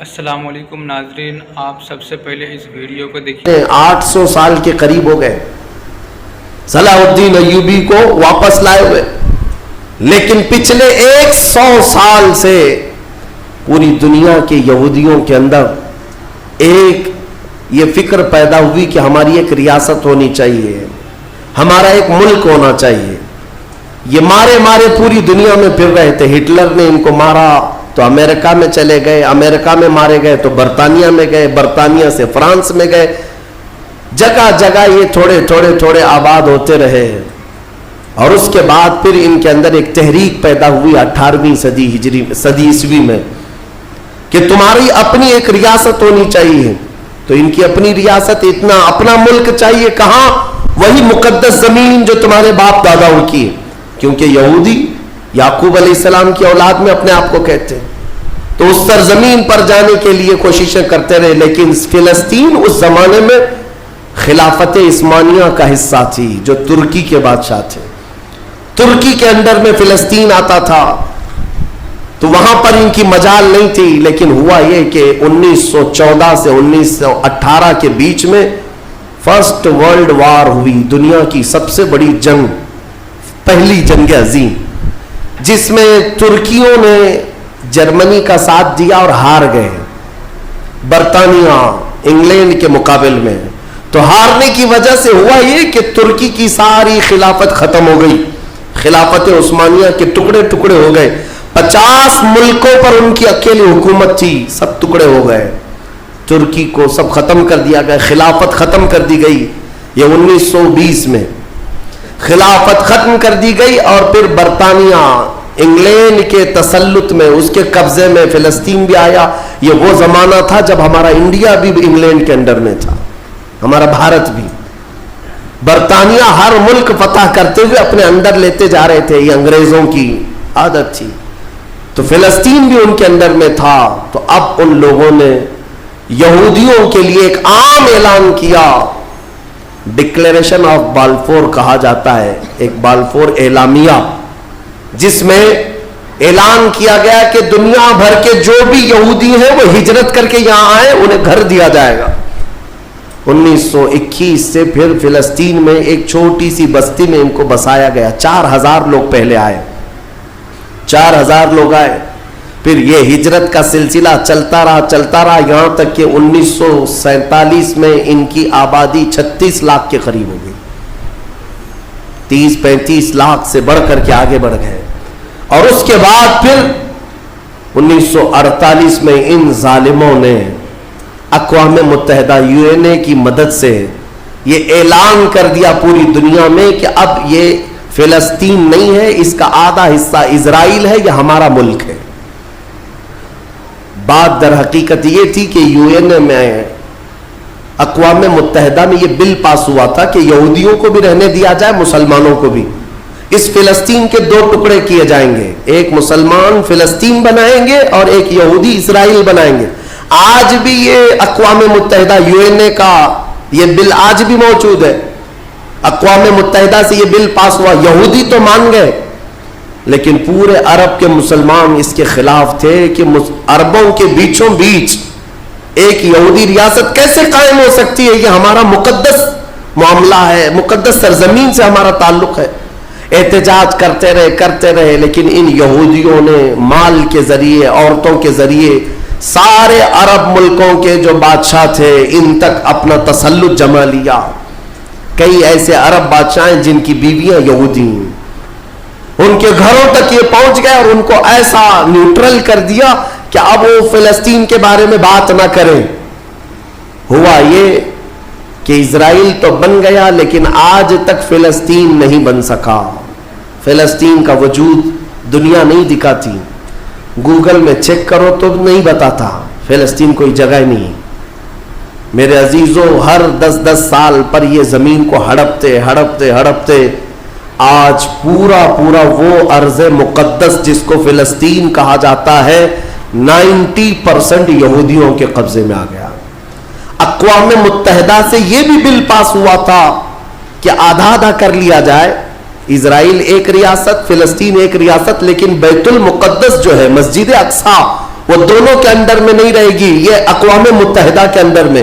السلام علیکم ناظرین، آپ سب سے پہلے اس ویڈیو کو دیکھیں۔ 800 سال کے قریب ہو گئے صلاح الدین ایوبی کو واپس لائے ہوئے، لیکن پچھلے 100 سال سے پوری دنیا کے یہودیوں کے اندر ایک یہ فکر پیدا ہوئی کہ ہماری ایک ریاست ہونی چاہیے، ہمارا ایک ملک ہونا چاہیے۔ یہ مارے پوری دنیا میں پھر رہے تھے۔ ہٹلر نے ان کو مارا تو امریکہ میں چلے گئے، امریکہ میں مارے گئے تو برطانیہ میں گئے، برطانیہ سے فرانس میں گئے، جگہ جگہ یہ تھوڑے آباد ہوتے رہے۔ اور اس کے بعد پھر ان کے اندر ایک تحریک پیدا ہوئی 18ویں صدی عیسوی میں کہ تمہاری اپنی ایک ریاست ہونی چاہیے۔ تو ان کی اپنی ریاست، اتنا اپنا ملک چاہیے، کہاں؟ وہی مقدس زمین جو تمہارے باپ داداؤں کی ہے، کیونکہ یہودی یعقوب علیہ السلام کی اولاد میں اپنے آپ کو کہتے ہیں۔ تو اس سرزمین پر جانے کے لیے کوششیں کرتے رہے، لیکن فلسطین اس زمانے میں خلافت عثمانیہ کا حصہ تھی، جو ترکی کے بادشاہ تھے۔ ترکی کے اندر میں فلسطین آتا تھا، تو وہاں پر ان کی مجال نہیں تھی۔ لیکن ہوا یہ کہ 1914 سے 1918 کے بیچ میں فرسٹ ورلڈ وار ہوئی، دنیا کی سب سے بڑی جنگ، پہلی جنگ عظیم، جس میں ترکیوں نے جرمنی کا ساتھ دیا اور ہار گئے برطانیہ انگلینڈ کے مقابل میں۔ تو ہارنے کی وجہ سے ہوا یہ کہ ترکی کی ساری خلافت ختم ہو گئی، خلافت عثمانیہ کے ٹکڑے ٹکڑے ہو گئے۔ 50 ملکوں پر ان کی اکیلی حکومت تھی، سب ٹکڑے ہو گئے، ترکی کو سب ختم کر دیا گیا، خلافت ختم کر دی گئی۔ یہ 1920 میں خلافت ختم کر دی گئی، اور پھر برطانیہ انگلینڈ کے تسلط میں، اس کے قبضے میں فلسطین بھی آیا۔ یہ وہ زمانہ تھا جب ہمارا انڈیا بھی انگلینڈ کے انڈر میں تھا، ہمارا بھارت بھی۔ برطانیہ ہر ملک فتح کرتے ہوئے اپنے اندر لیتے جا رہے تھے، یہ انگریزوں کی عادت تھی۔ تو فلسطین بھی ان کے اندر میں تھا۔ تو اب ان لوگوں نے یہودیوں کے لیے ایک عام اعلان کیا، ڈکلیریشن آف بالفور کہا جاتا ہے، ایک بالفور اعلامیہ، جس میں اعلان کیا گیا کہ دنیا بھر کے جو بھی یہودی ہیں وہ ہجرت کر کے یہاں آئے، انہیں گھر دیا جائے گا۔ 1921 سے پھر فلسطین میں ایک چھوٹی سی بستی میں ان کو بسایا گیا۔ 4000 لوگ پہلے آئے، 4000 لوگ آئے، پھر یہ ہجرت کا سلسلہ چلتا رہا یہاں تک کہ 1947 میں ان کی آبادی 36 لاکھ کے قریب ہو گئی، 30-35 لاکھ سے بڑھ کر کے آگے بڑھ گئے۔ اور اس کے بعد پھر 1948 میں ان ظالموں نے اقوام متحدہ UN کی مدد سے یہ اعلان کر دیا پوری دنیا میں کہ اب یہ فلسطین نہیں ہے، اس کا آدھا حصہ اسرائیل ہے، یہ ہمارا ملک ہے۔ بات در حقیقت یہ تھی کہ UN میں، اقوام متحدہ میں یہ بل پاس ہوا تھا کہ یہودیوں کو بھی رہنے دیا جائے، مسلمانوں کو بھی۔ اس فلسطین کے 2 ٹکڑے کیے جائیں گے، ایک مسلمان فلسطین بنائیں گے اور ایک یہودی اسرائیل بنائیں گے۔ آج بھی یہ اقوام متحدہ UN کا یہ بل آج بھی موجود ہے، اقوام متحدہ سے یہ بل پاس ہوا۔ یہودی تو مان گئے، لیکن پورے عرب کے مسلمان اس کے خلاف تھے کہ عربوں کے بیچوں بیچ ایک یہودی ریاست کیسے قائم ہو سکتی ہے؟ یہ ہمارا مقدس معاملہ ہے، مقدس سرزمین سے ہمارا تعلق ہے۔ احتجاج کرتے رہے، لیکن ان یہودیوں نے مال کے ذریعے، عورتوں کے ذریعے سارے عرب ملکوں کے جو بادشاہ تھے ان تک اپنا تسلط جما لیا۔ کئی ایسے عرب بادشاہ ہیں جن کی بیویاں یہودی ہیں، ان کے گھروں تک یہ پہنچ گئے اور ان کو ایسا نیوٹرل کر دیا کہ اب وہ فلسطین کے بارے میں بات نہ کریں۔ ہوا یہ کہ اسرائیل تو بن گیا، لیکن آج تک فلسطین نہیں بن سکا۔ فلسطین کا وجود دنیا نہیں دکھاتی، گوگل میں چیک کرو تو نہیں بتاتا، فلسطین کوئی جگہ نہیں۔ میرے عزیزوں، ہر 10 سال پر یہ زمین کو ہڑپتے آج پورا وہ ارض مقدس جس کو فلسطین کہا جاتا ہے 90% یہودیوں کے قبضے میں آ گیا۔ اقوام متحدہ سے یہ بھی بل پاس ہوا تھا کہ آدھا کر لیا جائے، اسرائیل ایک ریاست، فلسطین ایک ریاست، لیکن بیت المقدس جو ہے مسجد اقصی وہ دونوں کے انڈر میں نہیں رہے گی، یہ اقوام متحدہ کے اندر میں